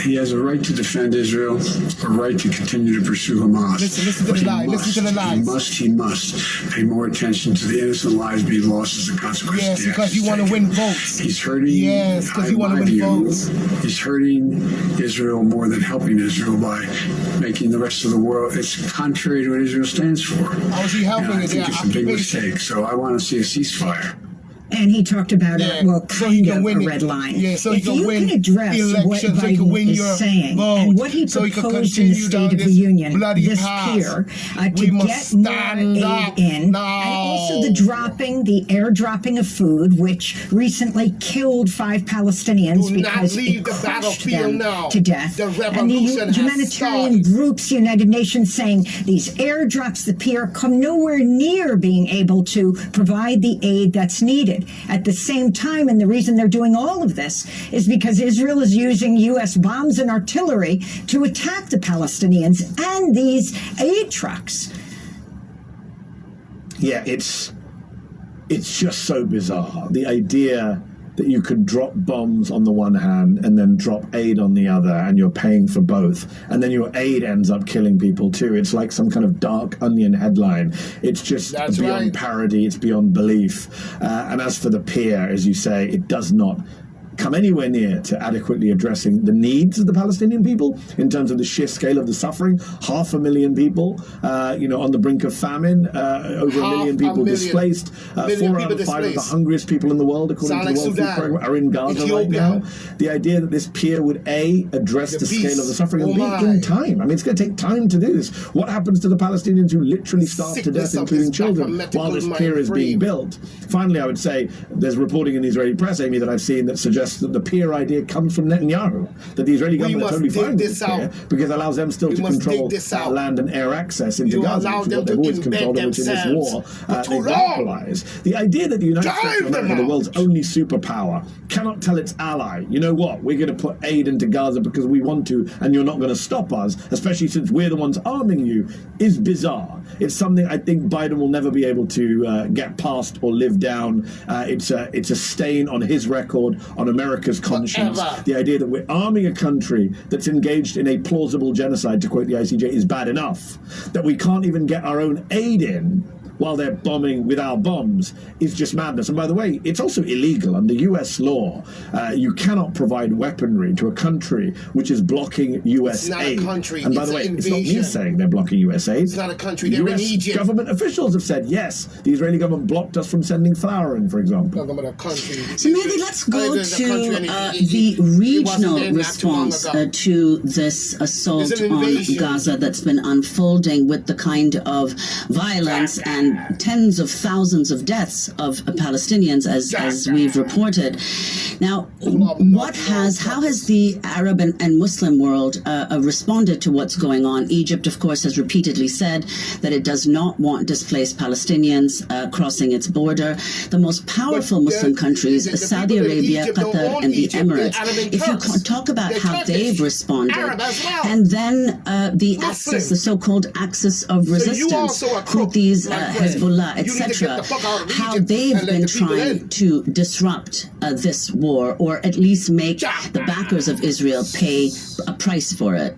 he has a right to defend Israel, a right to continue to pursue Hamas. Listen to the lie. Listen to the lies. He must pay more attention to the innocent lives being lost as a consequence. Yes, because you want to win votes. He's hurting. Yes, because you want to win votes. He's hurting Israel more than helping Israel by making the rest of the world. It's contrary to what Israel stands for. How is he helping I it? think it's a big mistake. So I want to see a ceasefire. And he talked about so he can win a red line. Yeah, so if he can win can address elections, what so he can Biden win is your saying vote, and what he so he can proposed in the continue State down of the this Union, bloody this path. pier, We to must get more stand aid up. in, No. and also the airdropping of food, which recently killed 5 Palestinians Do not because leave it the crushed battlefield them now. to death. The And revolution the has humanitarian started. groups, United Nations, saying these airdrops, the pier, come nowhere near being able to provide the aid that's needed. At the same time, and the reason they're doing all of this is because Israel is using U.S. bombs and artillery to attack the Palestinians and these aid trucks. Yeah, it's just so bizarre. The idea that you could drop bombs on the one hand and then drop aid on the other, and you're paying for both, and then your aid ends up killing people too. It's like some kind of dark onion headline. It's just beyond parody. It's beyond belief. And as for the pier, as you say, it does not come anywhere near to adequately addressing the needs of the Palestinian people in terms of the sheer scale of the suffering. 500,000 people, on the brink of famine, over 1 million people displaced. 4 out of 5 of the hungriest people in the world, according to the World Food Programme, are in Gaza right now. The idea that this pier would, address the scale of the suffering and B, in time. I mean, it's going to take time to do this. What happens to the Palestinians who literally starve to death, including children, while this pier is being built? Finally, I would say there's reporting in the Israeli press, Amy, that I've seen that suggests that the pier idea comes from Netanyahu, that the Israeli government is totally fine with this pier because it allows them still to control land and air access into Gaza, which is what they've always controlled, and which in this war they monopolize. The idea that the United States of America, the world's only superpower, cannot tell its ally, you know what, we're going to put aid into Gaza because we want to, and you're not going to stop us, especially since we're the ones arming you, is bizarre. It's something I think Biden will never be able to get past or live down. It's a stain on his record, on America's conscience. The idea that we're arming a country that's engaged in a plausible genocide, to quote the ICJ, is bad enough. That we can't even get our own aid in while they're bombing with our bombs is just madness. And by the way, it's also illegal under US law. You cannot provide weaponry to a country which is blocking US aid. It's not a country. And by the way, it's not me saying they're blocking US aid. It's not a country. They're in Egypt. Government officials have said, yes, the Israeli government blocked us from sending flour in, for example. So maybe let's go to the regional response to this assault on Gaza that's been unfolding with the kind of violence and tens of thousands of deaths of Palestinians, as we've reported. Now, how has the Arab and Muslim world responded to what's going on? Egypt, of course, has repeatedly said that it does not want displaced Palestinians crossing its border. The most powerful Muslim countries, Saudi Arabia, Qatar, and the Emirates. If you talk about how they've responded, and then the axis, the so-called axis of resistance, Houthis, Hezbollah, etc., how they've been trying to disrupt this war, or at least make the backers of Israel pay a price for it.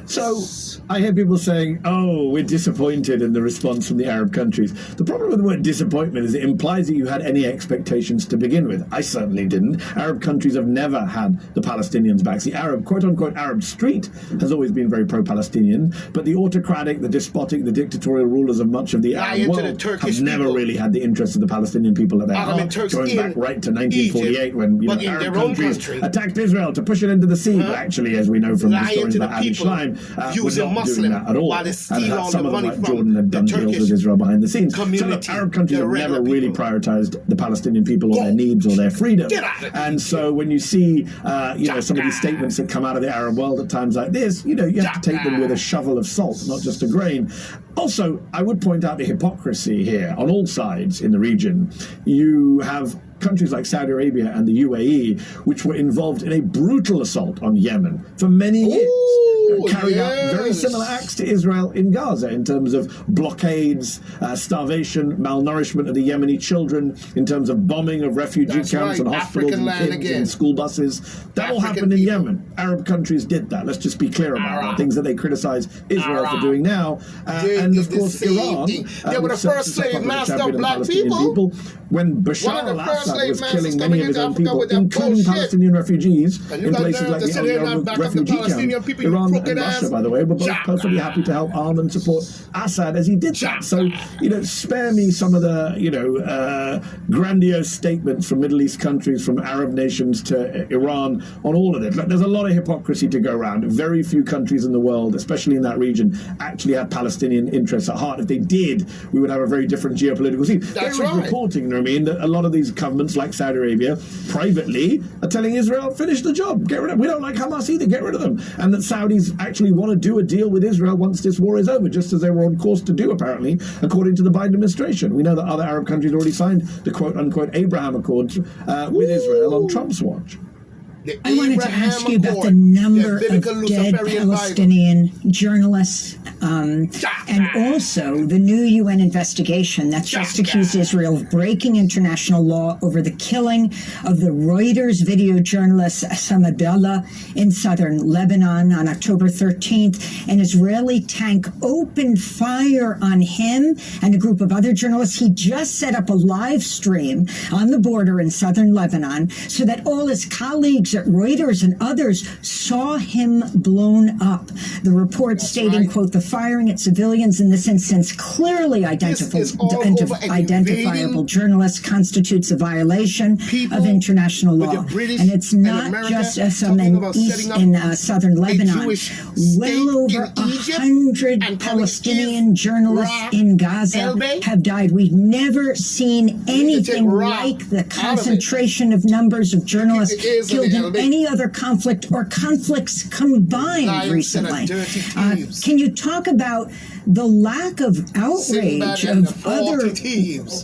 So I hear people saying, oh, we're disappointed in the response from the Arab countries. The problem with the word disappointment is it implies that you had any expectations to begin with. I certainly didn't. Arab countries have never had the Palestinians back. The Arab, quote-unquote, Arab street has always been very pro-Palestinian, but the autocratic, the despotic, the dictatorial rulers of much of the Arab world have never really had the interests of the Palestinian people at their heart, going back right to 1948 when Arab countries attacked Israel to push it into the sea. But actually, as we know from the stories about Abu Shleim, was not doing that at all. And some of them, like Jordan, had done deals with Israel behind the scenes. So look, Arab countries have never really prioritized the Palestinian people or their needs or their freedom. And so when you see, some of these statements that come out of the Arab world at times like this, you have to take them with a shovel of salt, not just a grain. Also, I would point out the hypocrisy here on all sides in the region. You have countries like Saudi Arabia and the UAE, which were involved in a brutal assault on Yemen for many years. Carrying out very similar acts to Israel in Gaza in terms of blockades, starvation, malnourishment of the Yemeni children, in terms of bombing of refugee camps and hospitals and kids and school buses. That all happened in Yemen. Arab countries did that. Let's just be clear about it. Things that they criticize Israel for doing now. And of course, Iran. They were the first slave master of black people. When Bashar al-Assad was killing many of his own people, including Palestinian refugees in places like the Al-Yawm refugee camp, Iran and Russia, by the way, were both perfectly happy to help arm and support Assad as he did that. So, spare me some of the, grandiose statements from Middle East countries, from Arab nations to Iran on all of it. Like, there's a lot of hypocrisy to go around. Very few countries in the world, especially in that region, actually have Palestinian interests at heart. If they did, we would have a very different geopolitical scene. That's they were right. reporting, that a lot of these governments, like Saudi Arabia, privately are telling Israel, finish the job, get rid of them. We don't like Hamas either, get rid of them. And that Saudis actually want to do a deal with Israel once this war is over, just as they were on course to do, apparently, according to the Biden administration. We know that other Arab countries already signed the quote-unquote Abraham Accords with Israel on Trump's watch. I wanted to ask you about the number of dead Palestinian journalists and also the new UN investigation that's just accused Israel of breaking international law over the killing of the Reuters video journalist Hassan Abdallah in southern Lebanon on October 13th. An Israeli tank opened fire on him and a group of other journalists. He just set up a live stream on the border in southern Lebanon so that all his colleagues at Reuters and others saw him blown up. The report stating, quote, the firing at civilians in this instance clearly identifiable journalists constitutes a violation of international law. And it's not just some in southern Lebanon. Well over 100 Palestinian journalists in Gaza have died. We've never seen anything like the concentration of numbers of journalists killed in any other conflict or conflicts combined recently. Can you talk about the lack of outrage of other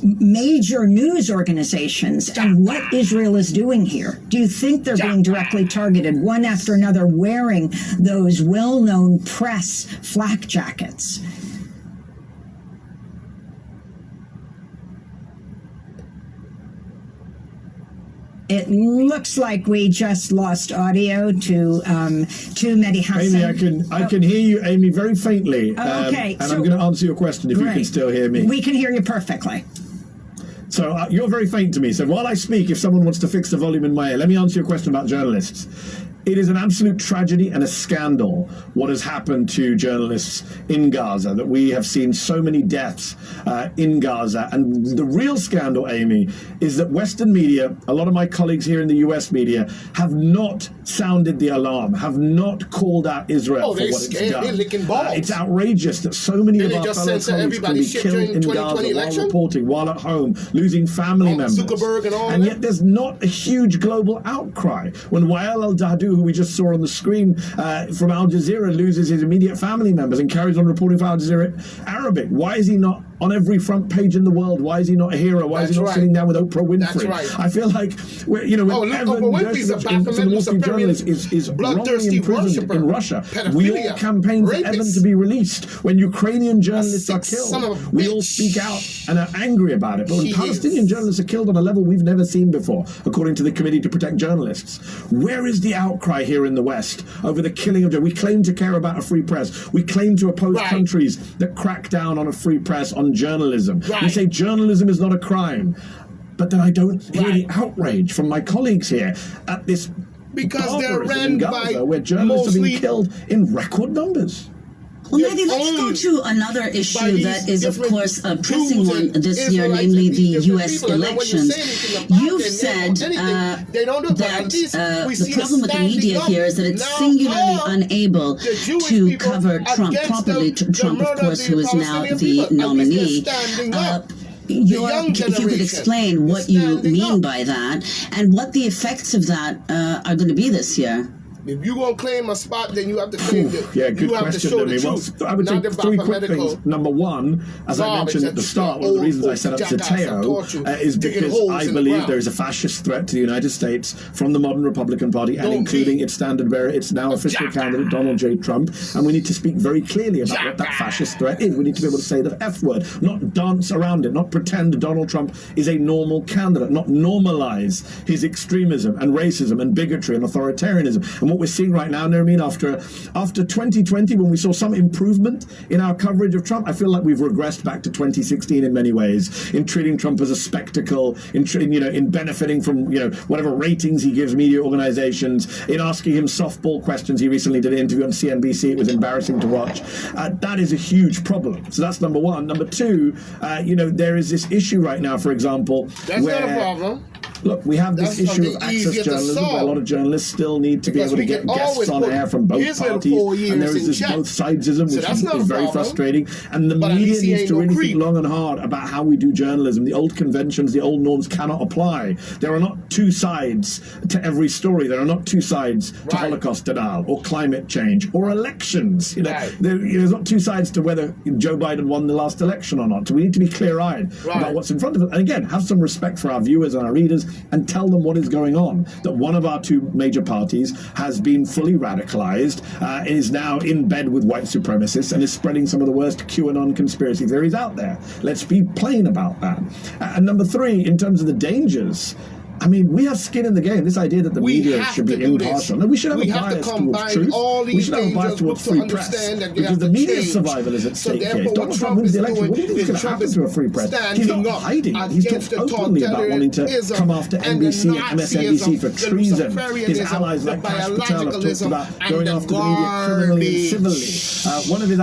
major news organizations and what Israel is doing here? Do you think they're being directly targeted, one after another, wearing those well-known press flak jackets? It looks like we just lost audio to Mehdi Hassan. Amy, I can hear you, Amy, very faintly. Okay. And I'm going to answer your question if you can still hear me. We can hear you perfectly. So you're very faint to me. So while I speak, if someone wants to fix the volume in my ear, let me answer your question about journalists. It is an absolute tragedy and a scandal what has happened to journalists in Gaza, that we have seen so many deaths in Gaza. And the real scandal, Amy, is that Western media, a lot of my colleagues here in the US media, have not sounded the alarm, have not called out Israel for what it's done. It's outrageous that so many of our fellow colleagues can be killed in Gaza while reporting, while at home, losing family members. And yet there's not a huge global outcry. When Wael al-Dahdu, who we just saw on the screen from Al Jazeera, loses his immediate family members and carries on reporting for Al Jazeera Arabic. Why is he not on every front page in the world? Why is he not a hero? Why is he not sitting down with Oprah Winfrey? I feel like, Oprah Winfrey's a Baphomet journalist is wrongly imprisoned in Russia. We all campaign for Evan to be released. When Ukrainian journalists are killed, we all speak out and are angry about it. But when Palestinian journalists are killed on a level we've never seen before, according to the Committee to Protect Journalists, where is the outcry here in the West over the killing of journalists? We claim to care about a free press. We claim to oppose countries that crack down on a free press, on journalism. We say journalism is not a crime. But then I don't hear the outrage from my colleagues here at this because they're ran in Gaza, where journalists have been killed in record numbers. Well, Mehdi, let's go to another issue that is, of course, a pressing one this year, namely the U.S. elections. You've said that the problem with the media here is that it's singularly unable to cover Trump properly. Trump, of course, who is now the nominee. If you could explain what you mean by that and what the effects of that are going to be this year. If you're going to claim a spot, then you have to claim that Yeah, good you have to question. show I the mean, truth. I would not say the three quick medical things. Number one, as I mentioned at the start, one of the reasons I set up Sateo is because I believe there is a fascist threat to the United States from the modern Republican Party, and including its standard bearer, its now official candidate, Donald J. Trump. And we need to speak very clearly about what that fascist threat is. We need to be able to say the F word, not dance around it, not pretend Donald Trump is a normal candidate, not normalize his extremism and racism and bigotry and authoritarianism. And what we're seeing right now, Nermeen, after 2020, when we saw some improvement in our coverage of Trump, I feel like we've regressed back to 2016 in many ways, in treating Trump as a spectacle, in benefiting from whatever ratings he gives media organizations, in asking him softball questions. He recently did an interview on CNBC. It was embarrassing to watch. That is a huge problem. So that's number one. Number two, there is this issue right now, for example, that's where, not a problem. Look, we have this issue of access journalism where a lot of journalists still need to be able to get guests on air from both parties, and there is this both sidesism, which is very frustrating. And the media needs to really think long and hard about how we do journalism. The old conventions, the old norms cannot apply. There are not two sides to every story. There are not two sides to Holocaust denial or climate change or elections. There's not two sides to whether Joe Biden won the last election or not. So we need to be clear-eyed about what's in front of us. And again, have some respect for our viewers and our readers, and tell them what is going on. That one of our two major parties has been fully radicalized, is now in bed with white supremacists, and is spreading some of the worst QAnon conspiracy theories out there. Let's be plain about that. And number three, in terms of the dangers, I mean, we have skin in the game. This idea that the media should be impartial. No, we should have a bias towards truth. We should have a bias towards free press. Because the media's survival is at stake here. Donald Trump wins the election. What do you think is going to happen to a free press? He's not hiding. He's talked openly about wanting to come after NBC and MSNBC for treason. His allies like Kash Patel have talked about going after the media criminally and civilly. One of his